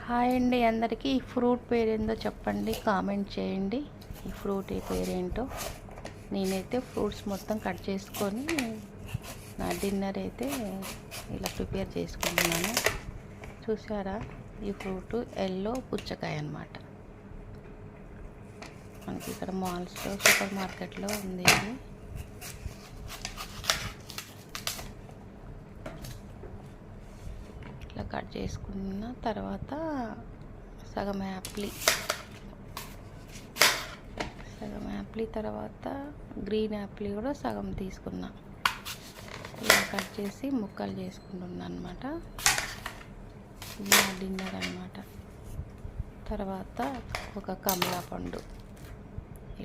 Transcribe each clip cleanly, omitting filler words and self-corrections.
Hi అండి అందరికీ. ఈ ఫ్రూట్ పేరేందో చెప్పండి, కామెంట్ చేయండి. ఈ ఫ్రూట్ పేరేంటో. నేనైతే ఫ్రూట్స్ మొత్తం కట్ చేసుకొని నా డిన్నర్ అయితే ఇలా ప్రిపేర్ చేసుకుంటున్నాను. చూసారా, ఈ ఫ్రూట్ ఎల్లో పుచ్చకాయ అన్నమాట. మనకి ఇక్కడ మాల్స్లో, సూపర్ మార్కెట్లో ఉంది ఇది. ఇట్లా కట్ చేసుకున్న తర్వాత సగం యాపిల్ తర్వాత గ్రీన్ యాపిల్ కూడా సగం తీసుకున్నా. ఇలా కట్ చేసి ముక్కలు చేసుకుంటున్నా అనమాట. ఇది నా డిన్నర్ అనమాట. తర్వాత ఒక కమలా పండు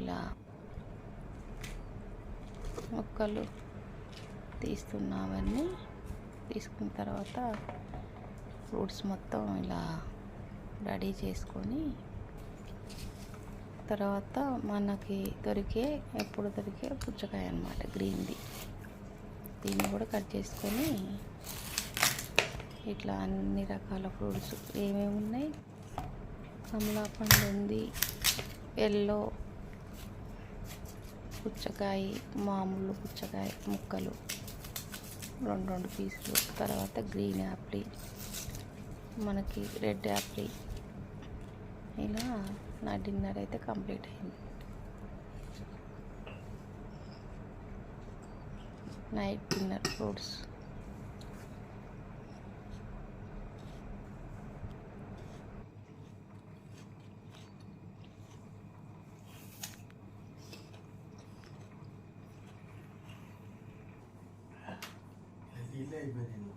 ఇలా ముక్కలు తీస్తున్నామని తీసుకున్న తర్వాత ఫ్రూట్స్ మొత్తం ఇలా రెడీ చేసుకొని తర్వాత మనకి ఎప్పుడు దొరికే పుచ్చకాయ అన్నమాట, గ్రీన్ది. దీన్ని కూడా కట్ చేసుకొని ఇట్లా అన్ని రకాల ఫ్రూట్స్ ఏమేమి ఉన్నాయి, కమలా పండు ఉంది, ఎల్లో పుచ్చకాయ, మామూలు పుచ్చకాయ ముక్కలు రెండు పీసులు, తర్వాత గ్రీన్ యాపిల్, మనకి రెడ్ యాపిల్. ఇలా నా డిన్నర్ అయితే కంప్లీట్ అయింది. Night dinner fruits. అయిపోయింది.